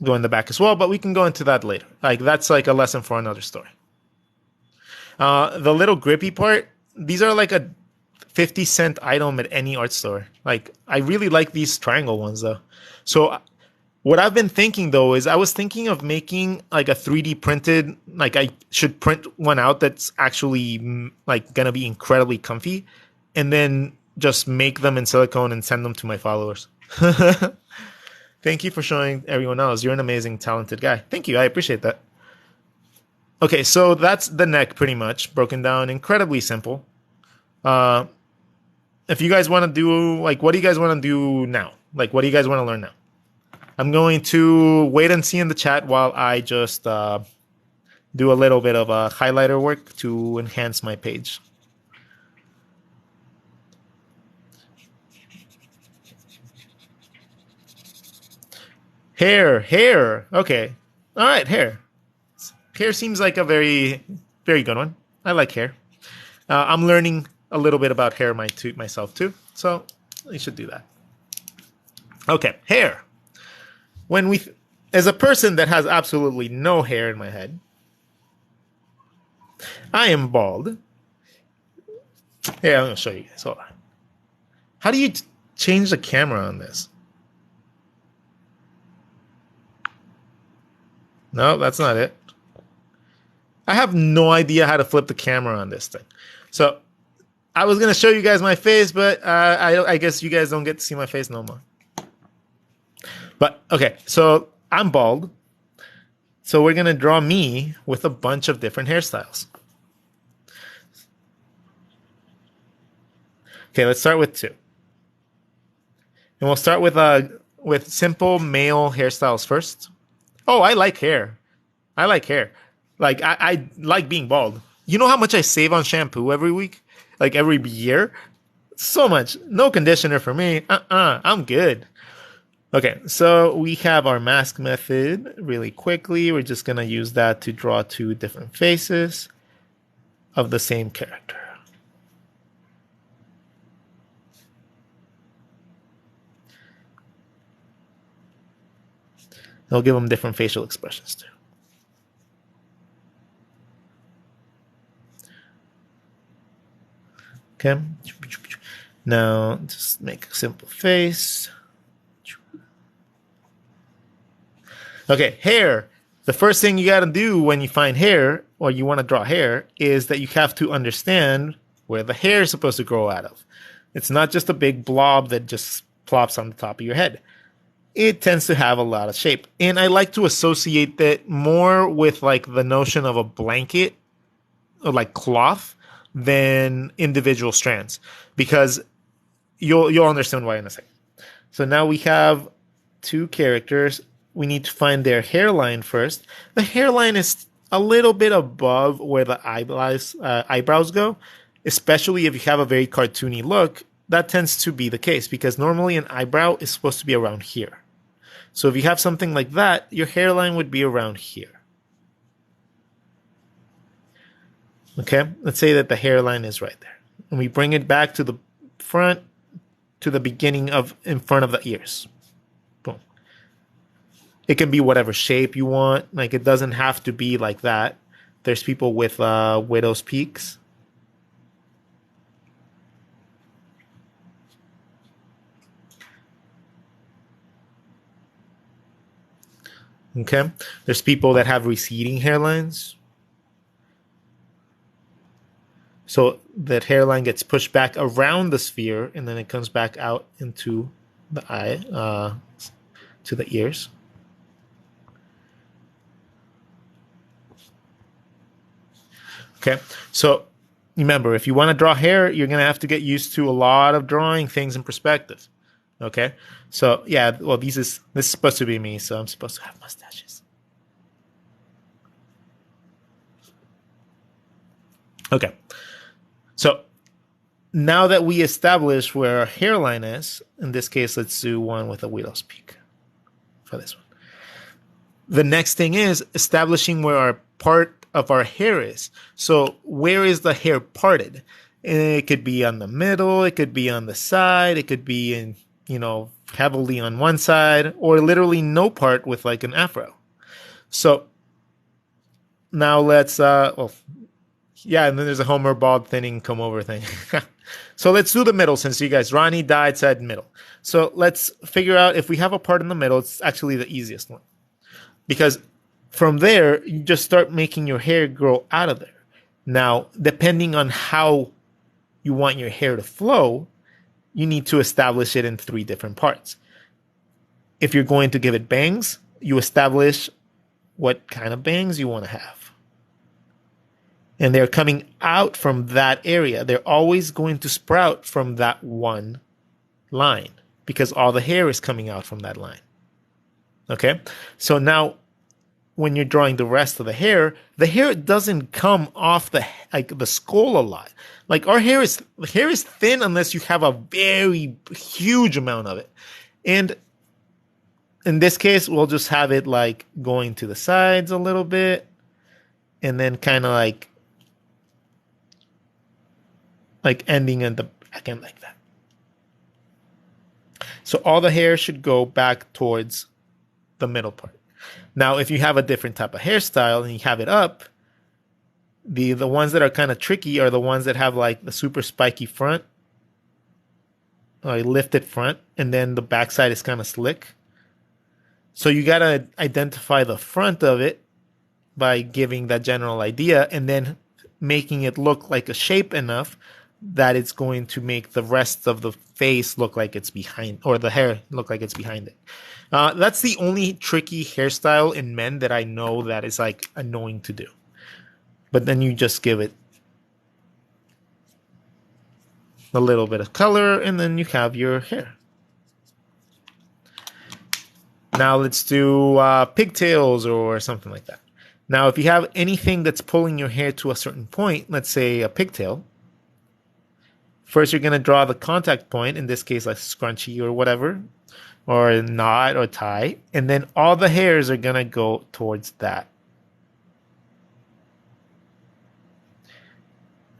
go in the back as well, but we can go into that later. Like, that's like a lesson for another story. The little grippy part, these are like a 50-cent item at any art store. Like, I really like these triangle ones though. So what I've been thinking though is I was thinking of making like a 3D printed, like I should print one out that's actually like gonna be incredibly comfy, and then just make them in silicone and send them to my followers. Thank you for showing everyone else. You're an amazing, talented guy. Thank you. I appreciate that. Okay, so that's the neck pretty much broken down. Incredibly simple. If you guys want to do, like, what do you guys want to do now? Like, what do you guys want to learn now? I'm going to wait and see in the chat while I just do a little bit of highlighter work to enhance my page. Hair. Okay. All right, hair. Hair seems like a very, very good one. I like hair. I'm learning a little bit about hair myself too, so I should do that. Okay, hair. As a person that has absolutely no hair in my head, I am bald. Here, I'm going to show you guys. Hold on. How do you change the camera on this? No, that's not it. I have no idea how to flip the camera on this thing. So I was going to show you guys my face, but I guess you guys don't get to see my face no more. But okay, so I'm bald. So we're going to draw me with a bunch of different hairstyles. Okay, let's start with 2. And we'll start with simple male hairstyles first. Oh, I like hair. Like, I like being bald. You know how much I save on shampoo every week? Like, every year? So much. No conditioner for me. I'm good. Okay, so we have our mask method really quickly. We're just going to use that to draw 2 different faces of the same character. They'll give them different facial expressions too. Okay. Now just make a simple face. Okay, hair. The first thing you got to do when you find hair, or you want to draw hair, is that you have to understand where the hair is supposed to grow out of. It's not just a big blob that just plops on the top of your head. It tends to have a lot of shape. And I like to associate that more with like the notion of a blanket or like cloth than individual strands. Because You'll understand why in a second. So now we have two characters. We need to find their hairline first. The hairline is a little bit above where the eyebrows go, especially if you have a very cartoony look. That tends to be the case because normally an eyebrow is supposed to be around here. So if you have something like that, your hairline would be around here. Okay, let's say that the hairline is right there. And we bring it back to the front, to the beginning of in front of the ears. Boom. It can be whatever shape you want. Like, it doesn't have to be like that. There's people with widow's peaks. Okay. There's people that have receding hairlines. So that hairline gets pushed back around the sphere and then it comes back out into the eye, to the ears. Okay. So remember, if you want to draw hair, you're going to have to get used to a lot of drawing things in perspective. Okay. So yeah, well, this is supposed to be me, so I'm supposed to have mustaches. Okay. So now that we established where our hairline is, in this case, let's do one with a widow's peak for this one. The next thing is establishing where our part of our hair is. So where is the hair parted? It could be on the middle, it could be on the side, it could be in, heavily on one side, or literally no part with like an afro. So now let's yeah, and then there's a Homer bald thinning come over thing. So let's do the middle since you guys, Ronnie died said middle. So let's figure out if we have a part in the middle, it's actually the easiest one. Because from there, you just start making your hair grow out of there. Now, depending on how you want your hair to flow, you need to establish it in 3 different parts. If you're going to give it bangs, you establish what kind of bangs you want to have. And they're coming out from that area. They're always going to sprout from that one line because all the hair is coming out from that line. Okay? So now when you're drawing the rest of the hair doesn't come off the skull a lot. Like our hair is thin unless you have a very huge amount of it. And in this case, we'll just have it like going to the sides a little bit and then kind of like ending at the back end like that. So all the hair should go back towards the middle part. Now, if you have a different type of hairstyle and you have it up, the ones that are kind of tricky are the ones that have like the super spiky front, or lifted front, and then the backside is kind of slick. So you got to identify the front of it by giving that general idea and then making it look like a shape enough that it's going to make the rest of the face look like it's behind, or the hair look like it's behind it. That's the only tricky hairstyle in men that I know that is like annoying to do. But then you just give it a little bit of color and then you have your hair. Now let's do pigtails or something like that. Now, if you have anything that's pulling your hair to a certain point, let's say a pigtail, first you're going to draw the contact point, in this case like scrunchie or whatever, or a knot or tie, and then all the hairs are going to go towards that.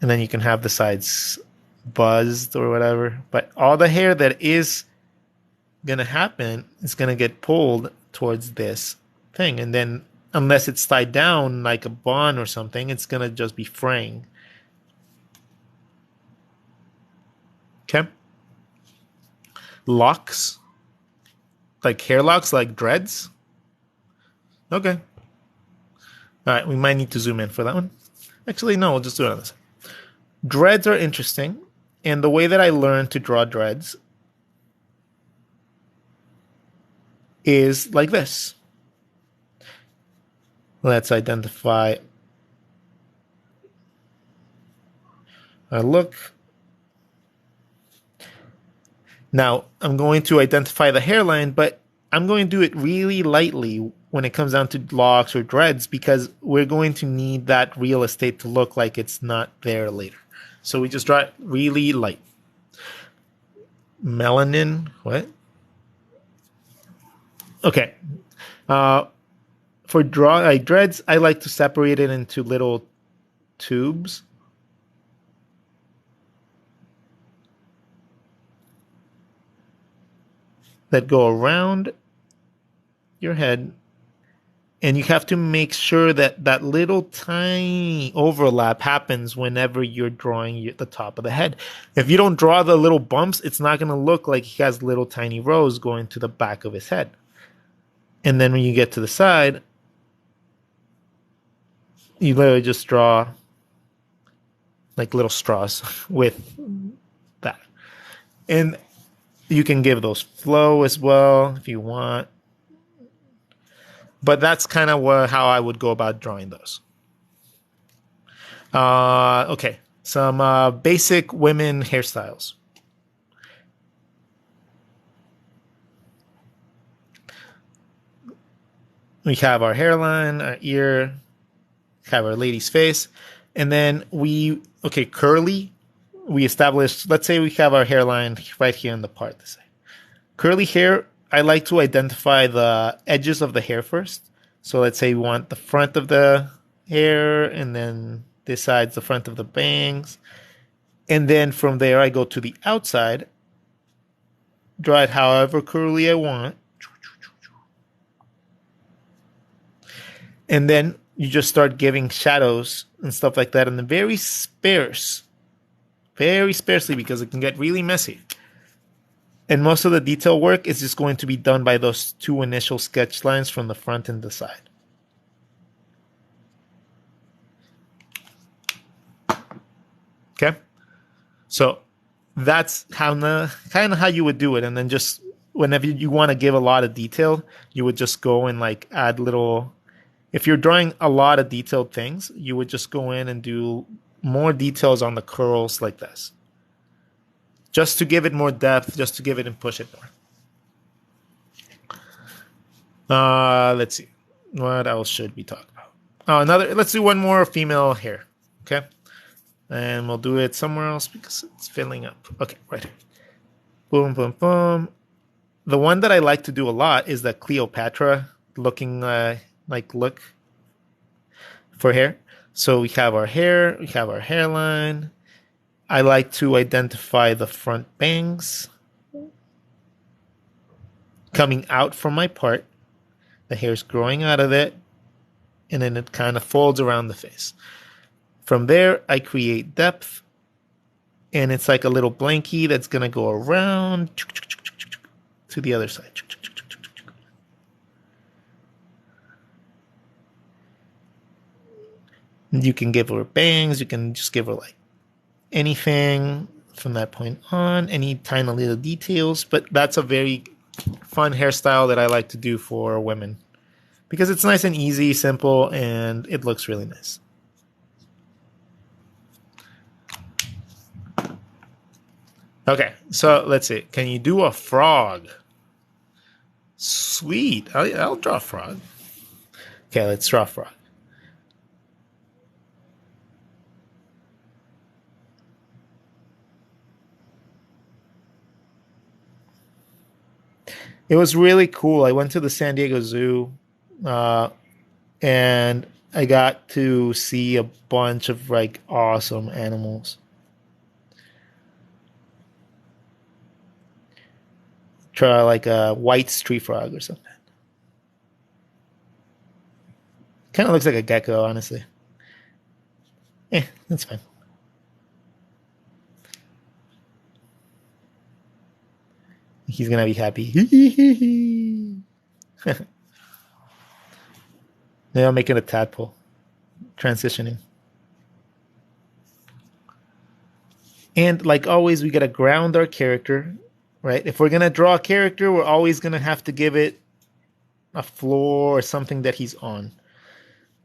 And then you can have the sides buzzed or whatever, but all the hair that is going to happen is going to get pulled towards this thing. And then unless it's tied down like a bun or something, it's going to just be fraying. Okay. Locks, like hair locks, like dreads. Okay. All right, we might need to zoom in for that one. Actually, no, we'll just do it on this. Dreads are interesting, and the way that I learned to draw dreads is like this. Let's identify our look. Now, I'm going to identify the hairline, but I'm going to do it really lightly when it comes down to locks or dreads because we're going to need that real estate to look like it's not there later. So we just draw it really light. Melanin, what? Okay. For dreads, I like to separate it into little tubes. That go around your head, and you have to make sure that that little tiny overlap happens whenever you're drawing the top of the head. If you don't draw the little bumps, it's not going to look like he has little tiny rows going to the back of his head. And then when you get to the side, you literally just draw like little straws with that. And you can give those flow as well if you want. But that's kind of how I would go about drawing those. Okay, some basic women hairstyles. We have our hairline, our ear, have our lady's face, and then curly. We established, let's say we have our hairline right here in the part this side. Curly hair, I like to identify the edges of the hair first. So let's say we want the front of the hair, and then this side's the front of the bangs. And then from there, I go to the outside, draw it however curly I want. And then you just start giving shadows and stuff like that, and then very sparsely because it can get really messy. And most of the detail work is just going to be done by those two initial sketch lines from the front and the side. Okay? So that's kind of how you would do it. And then just whenever you want to give a lot of detail, you would just go and like add little... If you're drawing a lot of detailed things, you would just go in and do more details on the curls like this. Just to give it more depth, just to give it and push it more. Let's see. What else should we talk about? Let's do one more female hair. Okay. And we'll do it somewhere else because it's filling up. Okay, right here. Boom, boom, boom. The one that I like to do a lot is the Cleopatra looking look for hair. So we have our hair, we have our hairline. I like to identify the front bangs coming out from my part. The hair's growing out of it, and then it kind of folds around the face. From there, I create depth, and it's like a little blankie that's going to go around to the other side. You can give her bangs, you can just give her like anything from that point on, any tiny little details, but that's a very fun hairstyle that I like to do for women because it's nice and easy, simple, and it looks really nice. Okay, so let's see. Can you do a frog? Sweet. I'll draw a frog. Okay, let's draw a frog. It was really cool. I went to the San Diego Zoo, and I got to see a bunch of like awesome animals. Try like a white street frog or something. Kind of looks like a gecko, honestly. That's fine. He's gonna be happy. Now I'm making a tadpole. Transitioning. And like always, we gotta ground our character, right? If we're gonna draw a character, we're always gonna have to give it a floor or something that he's on.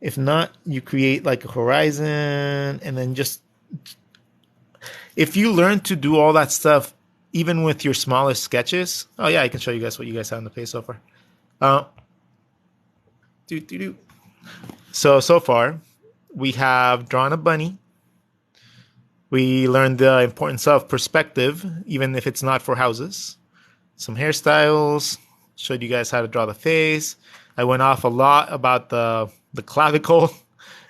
If not, you create like a horizon, and then just... If you learn to do all that stuff even with your smallest sketches. Oh yeah, I can show you guys what you guys have on the page so far. Uh, do do do. So far, we have drawn a bunny. We learned the importance of perspective, even if it's not for houses. Some hairstyles. Showed you guys how to draw the face. I went off a lot about the clavicle,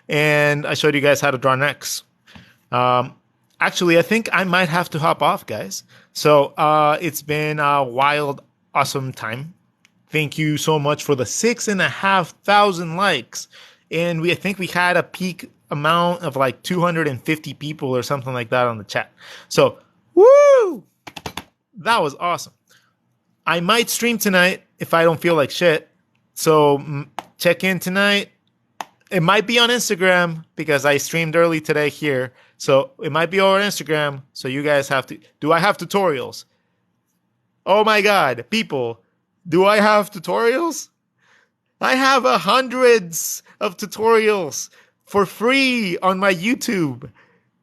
and I showed you guys how to draw necks. Actually, I think I might have to hop off, guys. So it's been a wild, awesome time. Thank you so much for the 6,500 likes. And I think we had a peak amount of like 250 people or something like that on the chat. So, woo! That was awesome. I might stream tonight if I don't feel like shit. So check in tonight. It might be on Instagram because I streamed early today here. So it might be over Instagram. So you guys have to. Do I have tutorials? Oh my God, people. Do I have tutorials? I have hundreds of tutorials for free on my YouTube.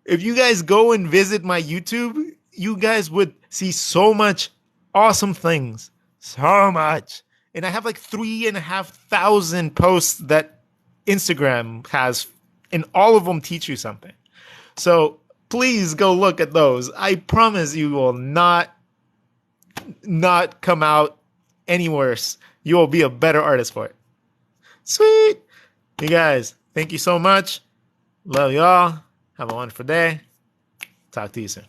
If you guys go and visit my YouTube, you guys would see so much awesome things. So much. And I have like 3,500 posts that Instagram has, and all of them teach you something. So please go look at those. I promise you will not come out any worse. You will be a better artist for it. Sweet. You guys, thank you so much. Love y'all. Have a wonderful day. Talk to you soon.